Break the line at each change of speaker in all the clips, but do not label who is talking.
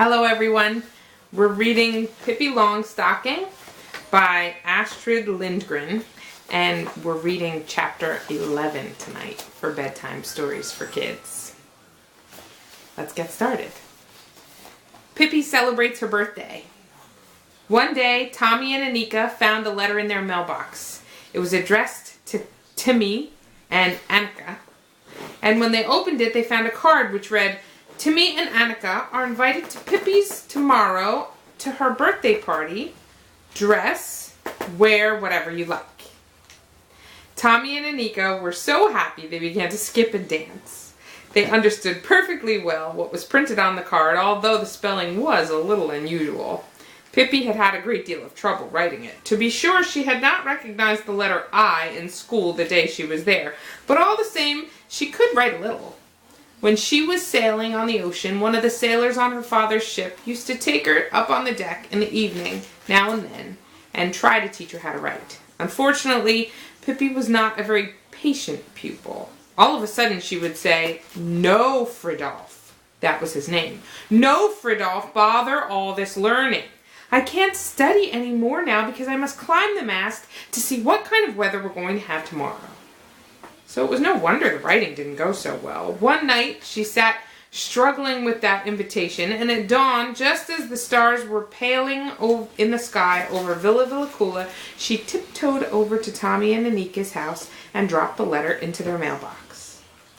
Hello everyone. We're reading Pippi Longstocking by Astrid Lindgren, and we're reading chapter 11 tonight for bedtime stories for kids. Let's get started. Pippi celebrates her birthday. One day, Tommy and Anika found a letter in their mailbox. It was addressed to Timmy and Annika, and when they opened it, they found a card which read, "Timmy and Annika are invited to Pippi's tomorrow to her birthday party. Dress, wear whatever you like." Tommy and Anika were so happy they began to skip and dance. They understood perfectly well what was printed on the card, although the spelling was a little unusual. Pippi had had a great deal of trouble writing it. To be sure, she had not recognized the letter I in school the day she was there, but all the same, she could write a little. When she was sailing on the ocean, one of the sailors on her father's ship used to take her up on the deck in the evening, now and then, and try to teach her how to write. Unfortunately, Pippi was not a very patient pupil. All of a sudden, she would say, "No, Fridolf." That was his name. "No, Fridolf, bother all this learning. I can't study any more now because I must climb the mast to see what kind of weather we're going to have tomorrow." So it was no wonder the writing didn't go so well. One night, she sat struggling with that invitation, and at dawn, just as the stars were paling in the sky over Villa Villacula, she tiptoed over to Tommy and Anika's house and dropped the letter into their mailbox.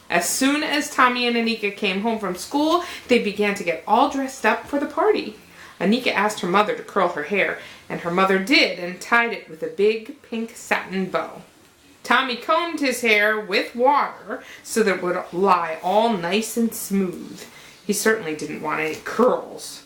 As soon as Tommy and Anika came home from school, they began to get all dressed up for the party. Anika asked her mother to curl her hair, and her mother did and tied it with a big pink satin bow. Tommy combed his hair with water so that it would lie all nice and smooth. He certainly didn't want any curls.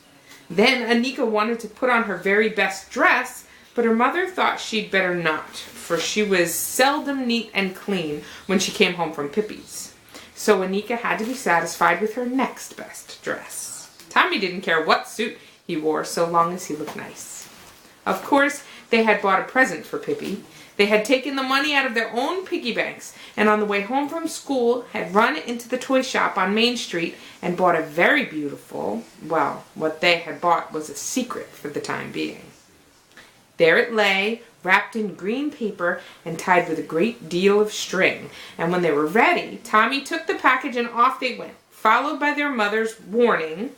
Then Anika wanted to put on her very best dress, but her mother thought she'd better not, for she was seldom neat and clean when she came home from Pippi's. So Anika had to be satisfied with her next best dress. Tommy didn't care what suit he wore so long as he looked nice. Of course, they had bought a present for Pippi. They had taken the money out of their own piggy banks, and on the way home from school had run into the toy shop on Main Street and bought a very beautiful, well, what they had bought was a secret for the time being. There it lay, wrapped in green paper and tied with a great deal of string, and when they were ready, Tommy took the package and off they went, followed by their mother's warning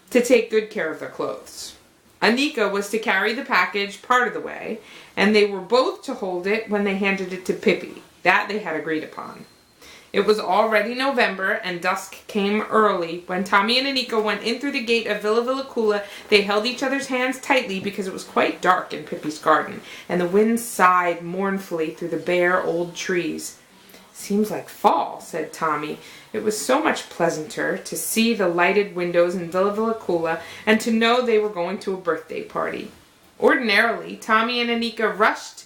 to take good care of their clothes. Anika was to carry the package part of the way, and they were both to hold it when they handed it to Pippi. That they had agreed upon. It was already November, and dusk came early. When Tommy and Anika went in through the gate of Villa Villacula, they held each other's hands tightly because it was quite dark in Pippi's garden, and the wind sighed mournfully through the bare old trees. "Seems like fall," said Tommy. It was so much pleasanter to see the lighted windows in Villa Villacula and to know they were going to a birthday party. Ordinarily, Tommy and Anika rushed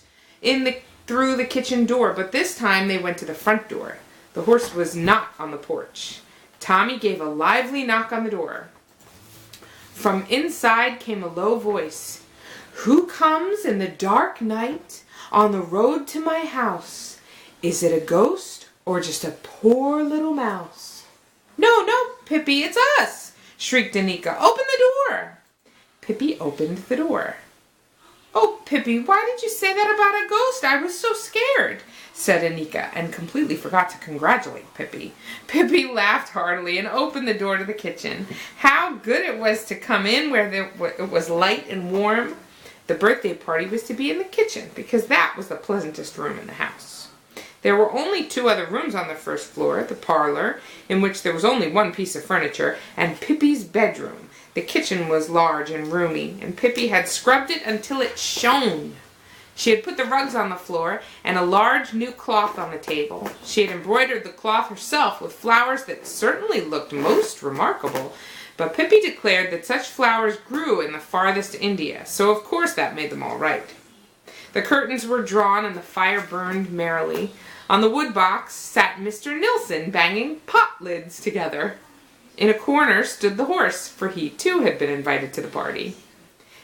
through the kitchen door, but this time they went to the front door. The horse was not on the porch. Tommy gave a lively knock on the door. From inside came a low voice. "Who comes in the dark night on the road to my house? Is it a ghost or just a poor little mouse?" "No, no, Pippi, it's us!" shrieked Anika. "Open the door!" Pippi opened the door. "Oh, Pippi, why did you say that about a ghost? I was so scared," said Anika, and completely forgot to congratulate Pippi. Pippi laughed heartily and opened the door to the kitchen. How good it was to come in where it was light and warm. The birthday party was to be in the kitchen, because that was the pleasantest room in the house. There were only two other rooms on the first floor, the parlor, in which there was only one piece of furniture, and Pippi's bedroom. The kitchen was large and roomy, and Pippi had scrubbed it until it shone. She had put the rugs on the floor and a large new cloth on the table. She had embroidered the cloth herself with flowers that certainly looked most remarkable, but Pippi declared that such flowers grew in the farthest India, so of course that made them all right. The curtains were drawn and the fire burned merrily. On the wood box sat Mr. Nilsson banging pot lids together. In a corner stood the horse, for he too had been invited to the party.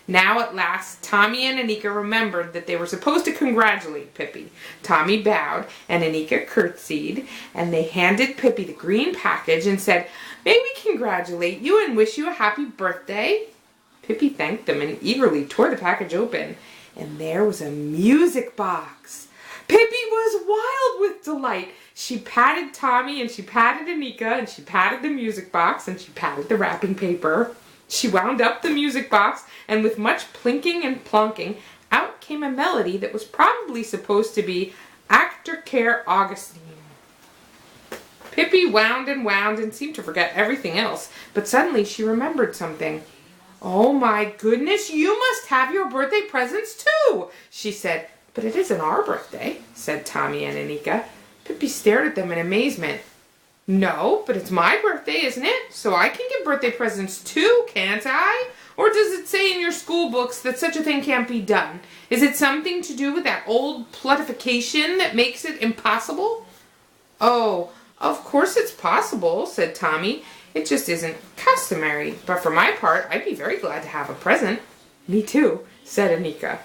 Now at last, Tommy and Anika remembered that they were supposed to congratulate Pippi. Tommy bowed and Anika curtsied, and they handed Pippi the green package and said, "May we congratulate you and wish you a happy birthday?" Pippi thanked them and eagerly tore the package open, and there was a music box. Pippi was wild with delight. She patted Tommy and she patted Anika and she patted the music box and she patted the wrapping paper. She wound up the music box, and with much plinking and plonking, out came a melody that was probably supposed to be Actor Care Augustine. Pippi wound and seemed to forget everything else, but suddenly she remembered something. "Oh my goodness, you must have your birthday presents too," she said. "But it isn't our birthday," said Tommy and Anika. Pippi stared at them in amazement. "No, but it's my birthday, isn't it? So I can get birthday presents too, can't I? Or does it say in your school books that such a thing can't be done? Is it something to do with that old plutification that makes it impossible?" "Oh, of course it's possible," said Tommy. "It just isn't customary. But for my part, I'd be very glad to have a present." "Me too," said Anika.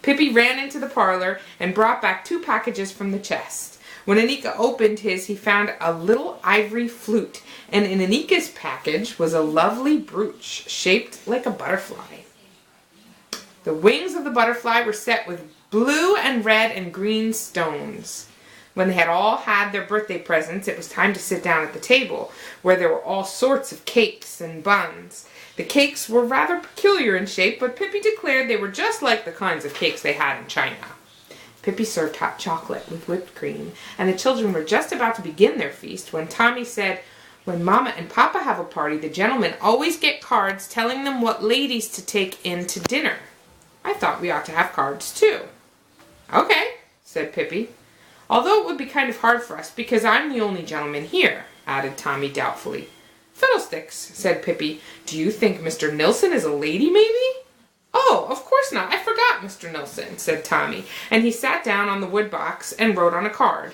Pippi ran into the parlor and brought back 2 packages from the chest. When Anika opened his, he found a little ivory flute, and in Anika's package was a lovely brooch shaped like a butterfly. The wings of the butterfly were set with blue and red and green stones. When they had all had their birthday presents, it was time to sit down at the table, where there were all sorts of cakes and buns. The cakes were rather peculiar in shape, but Pippi declared they were just like the kinds of cakes they had in China. Pippi served hot chocolate with whipped cream, and the children were just about to begin their feast when Tommy said, "When Mama and Papa have a party, the gentlemen always get cards telling them what ladies to take in to dinner. I thought we ought to have cards too." "Okay," said Pippi. "Although it would be kind of hard for us because I'm the only gentleman here," added Tommy doubtfully. "Fiddlesticks," said Pippi. "Do you think Mr. Nilsson is a lady, maybe?" "Oh, of course not. I forgot Mr. Nilsson," said Tommy, and he sat down on the wood box and wrote on a card,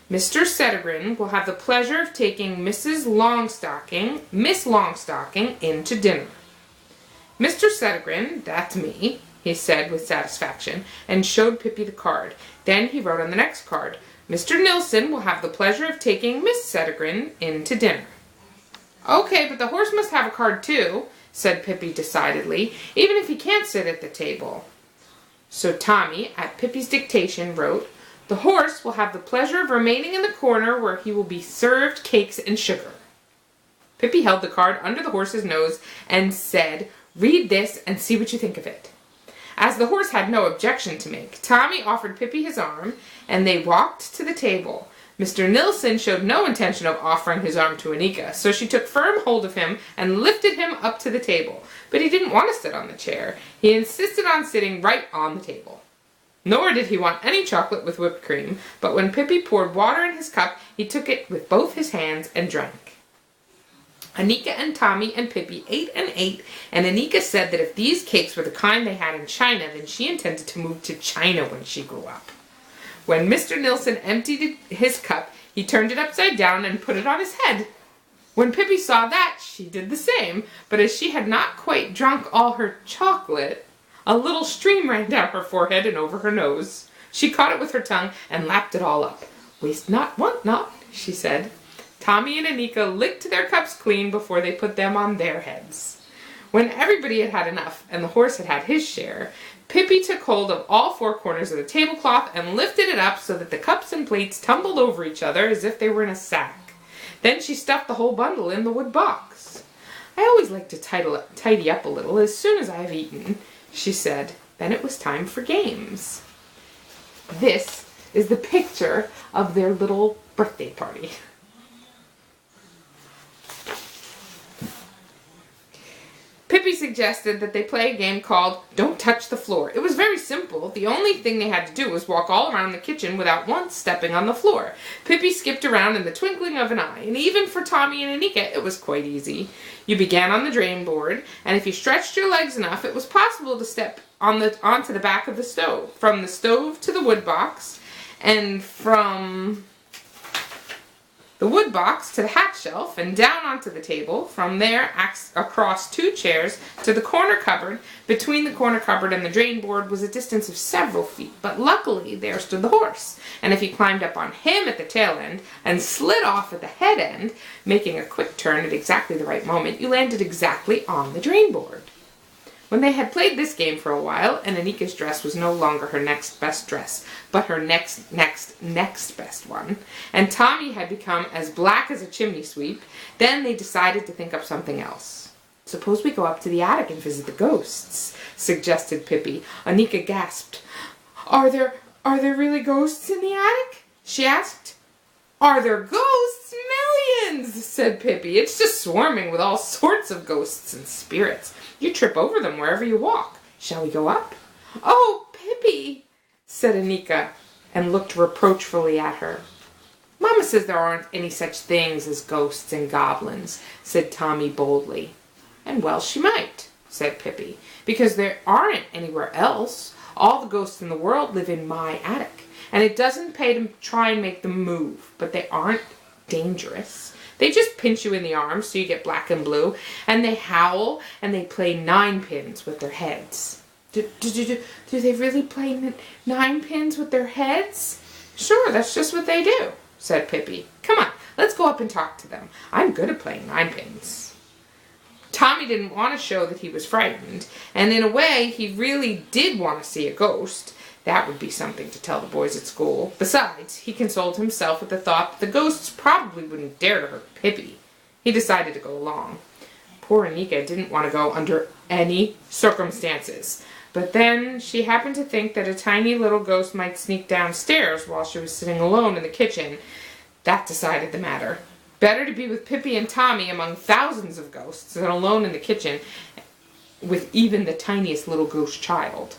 "Mr. Settergren will have the pleasure of taking Miss Longstocking, in to dinner." "Mr. Settergren, that's me," he said with satisfaction, and showed Pippi the card. Then he wrote on the next card, "Mr. Nilsson will have the pleasure of taking Miss Settergren in to dinner." "Okay, but the horse must have a card too," said Pippi decidedly, "even if he can't sit at the table." So Tommy, at Pippi's dictation, wrote, "The horse will have the pleasure of remaining in the corner where he will be served cakes and sugar." Pippi held the card under the horse's nose and said, "Read this and see what you think of it." As the horse had no objection to make, Tommy offered Pippi his arm, and they walked to the table. Mr. Nilsson showed no intention of offering his arm to Anika, so she took firm hold of him and lifted him up to the table. But he didn't want to sit on the chair. He insisted on sitting right on the table. Nor did he want any chocolate with whipped cream, but when Pippi poured water in his cup, he took it with both his hands and drank. Anika and Tommy and Pippi ate, and Anika said that if these cakes were the kind they had in China, then she intended to move to China when she grew up. When Mr. Nilsson emptied his cup, he turned it upside down and put it on his head. When Pippi saw that, she did the same, but as she had not quite drunk all her chocolate, a little stream ran down her forehead and over her nose. She caught it with her tongue and lapped it all up. "Waste not, want not," she said. Tommy and Anika licked their cups clean before they put them on their heads. When everybody had had enough and the horse had had his share, Pippi took hold of all 4 corners of the tablecloth and lifted it up so that the cups and plates tumbled over each other as if they were in a sack. Then she stuffed the whole bundle in the wood box. "I always like to tidy up a little as soon as I have eaten," she said. Then it was time for games. This is the picture of their little birthday party. Pippi suggested that they play a game called Don't Touch the Floor. It was very simple. The only thing they had to do was walk all around the kitchen without once stepping on the floor. Pippi skipped around in the twinkling of an eye, and even for Tommy and Anika, it was quite easy. You began on the drain board, and if you stretched your legs enough, it was possible to step onto the back of the stove, from the stove to the wood box, and from the wood box to the hat shelf and down onto the table. From there, across 2 chairs to the corner cupboard. Between the corner cupboard and the drain board was a distance of several feet, but luckily there stood the horse, and if you climbed up on him at the tail end and slid off at the head end, making a quick turn at exactly the right moment, you landed exactly on the drain board. When they had played this game for a while, and Anika's dress was no longer her next best dress, but her next best one, and Tommy had become as black as a chimney sweep, then they decided to think up something else. "Suppose we go up to the attic and visit the ghosts," suggested Pippi. Anika gasped. Are there really ghosts in the attic?" she asked. "Are there ghosts? Millions," said Pippi. "It's just swarming with all sorts of ghosts and spirits. You trip over them wherever you walk. Shall we go up?" "Oh, Pippi," said Anika, and looked reproachfully at her. "Mama says there aren't any such things as ghosts and goblins," said Tommy boldly. "And well she might," said Pippi, "because there aren't anywhere else. All the ghosts in the world live in my attic, and it doesn't pay to try and make them move, but they aren't dangerous. They just pinch you in the arms so you get black and blue, and they howl, and they play 9-pins with their heads." Do they really play 9-pins with their heads?" "Sure, that's just what they do," said Pippi. "Come on, let's go up and talk to them. I'm good at playing 9-pins." Tommy didn't want to show that he was frightened, and in a way he really did want to see a ghost. That would be something to tell the boys at school. Besides, he consoled himself with the thought that the ghosts probably wouldn't dare to hurt Pippi. He decided to go along. Poor Anika didn't want to go under any circumstances. But then she happened to think that a tiny little ghost might sneak downstairs while she was sitting alone in the kitchen. That decided the matter. Better to be with Pippi and Tommy among thousands of ghosts than alone in the kitchen with even the tiniest little ghost child.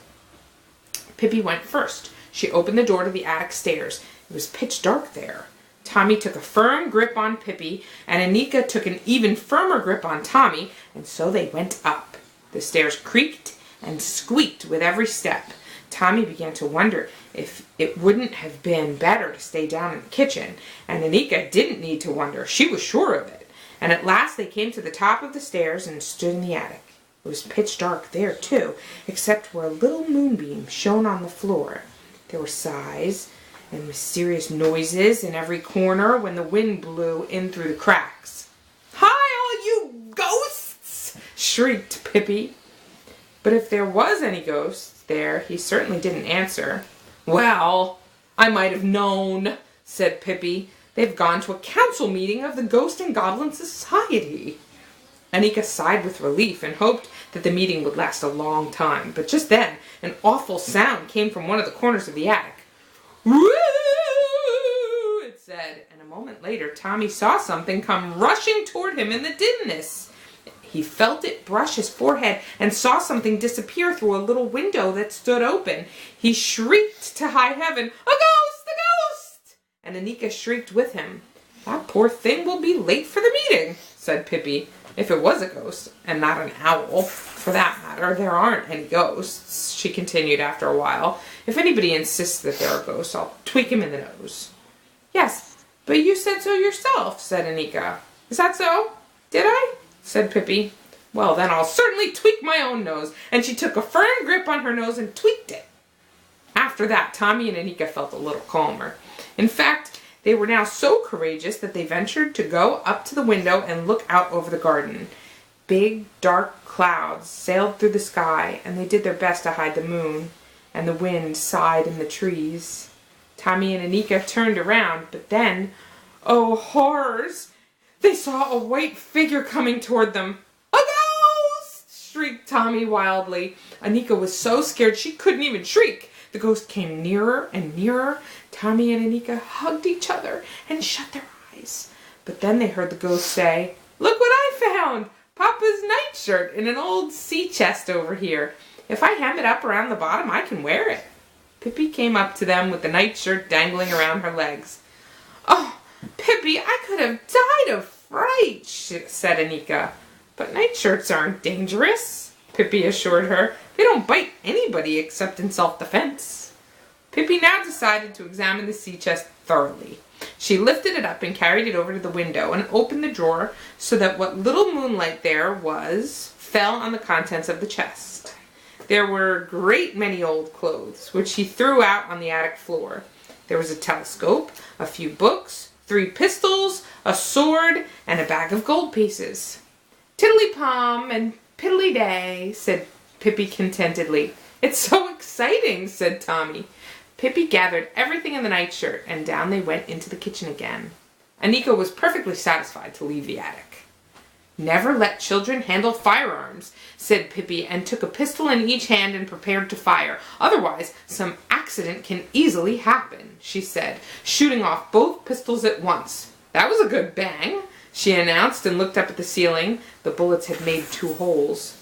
Pippi went first. She opened the door to the attic stairs. It was pitch dark there. Tommy took a firm grip on Pippi, and Anika took an even firmer grip on Tommy, and so they went up. The stairs creaked and squeaked with every step. Tommy began to wonder if it wouldn't have been better to stay down in the kitchen, and Anika didn't need to wonder. She was sure of it. And at last they came to the top of the stairs and stood in the attic. It was pitch dark there, too, except where a little moonbeam shone on the floor. There were sighs and mysterious noises in every corner when the wind blew in through the cracks. "Hi, all you ghosts!" shrieked Pippi. But if there was any ghosts there, he certainly didn't answer. "Well, I might have known," said Pippi. "They've gone to a council meeting of the Ghost and Goblin Society." Anika sighed with relief and hoped that the meeting would last a long time. But just then, an awful sound came from one of the corners of the attic. "Woo!" it said, and a moment later Tommy saw something come rushing toward him in the dimness. He felt it brush his forehead and saw something disappear through a little window that stood open. He shrieked to high heaven, "A ghost! A ghost!" And Anika shrieked with him. "That poor thing will be late for the meeting," said Pippi. "If it was a ghost, and not an owl. For that matter, there aren't any ghosts," she continued after a while. "If anybody insists that there are ghosts, I'll tweak him in the nose." "Yes, but you said so yourself," said Anika. "Is that so? Did I?" said Pippi. "Well, then I'll certainly tweak my own nose." And she took a firm grip on her nose and tweaked it. After that, Tommy and Anika felt a little calmer. In fact, they were now so courageous that they ventured to go up to the window and look out over the garden. Big, dark clouds sailed through the sky, and they did their best to hide the moon, and the wind sighed in the trees. Tommy and Anika turned around, but then, oh horrors! They saw a white figure coming toward them. "A ghost!" shrieked Tommy wildly. Anika was so scared she couldn't even shriek. The ghost came nearer and nearer. Tommy and Anika hugged each other and shut their eyes. But then they heard the ghost say, "Look what I found! Papa's nightshirt in an old sea chest over here. If I hem it up around the bottom, I can wear it." Pippi came up to them with the nightshirt dangling around her legs. "Oh, Pippi, I could have died of fright," said Anika. "But nightshirts aren't dangerous," Pippi assured her. "They don't bite anybody except in self-defense." Pippi now decided to examine the sea chest thoroughly. She lifted it up and carried it over to the window and opened the drawer so that what little moonlight there was fell on the contents of the chest. There were a great many old clothes, which she threw out on the attic floor. There was a telescope, a few books, 3 pistols, a sword, and a bag of gold pieces. "Tiddly-pom and piddly-day," said Pippi contentedly. "It's so exciting," said Tommy. Pippi gathered everything in the nightshirt, and down they went into the kitchen again. Anika was perfectly satisfied to leave the attic. "Never let children handle firearms," said Pippi, and took a pistol in each hand and prepared to fire. "Otherwise, some accident can easily happen," she said, shooting off both pistols at once. "That was a good bang," she announced, and looked up at the ceiling. The bullets had made 2 holes.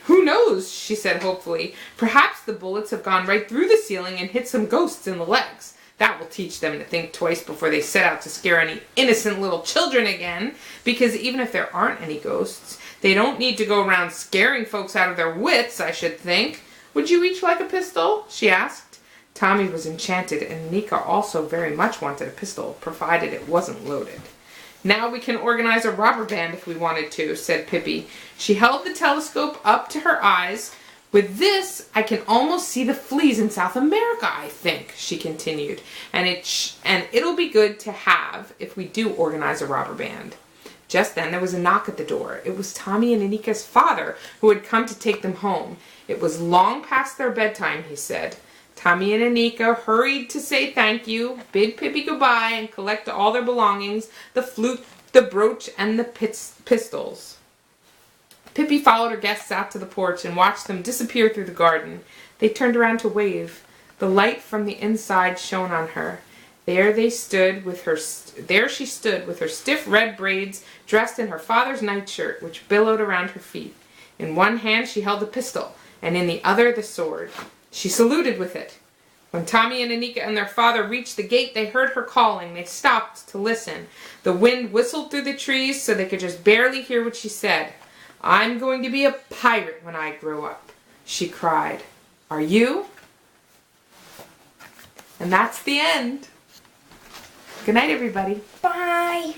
"Who knows," she said hopefully. "Perhaps the bullets have gone right through the ceiling and hit some ghosts in the legs. That will teach them to think twice before they set out to scare any innocent little children again, because even if there aren't any ghosts, they don't need to go around scaring folks out of their wits, I should think. Would you each like a pistol?" she asked. Tommy was enchanted, and Anika also very much wanted a pistol, provided it wasn't loaded. "Now we can organize a robber band if we wanted to," said Pippi. She held the telescope up to her eyes. "With this, I can almost see the fleas in South America, I think," she continued. And it'll be good to have if we do organize a robber band." Just then there was a knock at the door. It was Tommy and Anika's father, who had come to take them home. It was long past their bedtime, he said. Tommy and Anika hurried to say thank you, bid Pippi goodbye, and collect all their belongings, the flute, the brooch, and the pistols. Pippi followed her guests out to the porch and watched them disappear through the garden. They turned around to wave. The light from the inside shone on her. There she stood with her stiff red braids, dressed in her father's nightshirt, which billowed around her feet. In one hand she held a pistol, and in the other the sword. She saluted with it. When Tommy and Anika and their father reached the gate, they heard her calling. They stopped to listen. The wind whistled through the trees so they could just barely hear what she said. "I'm going to be a pirate when I grow up," she cried. "Are you?" And that's the end. Good night, everybody.
Bye.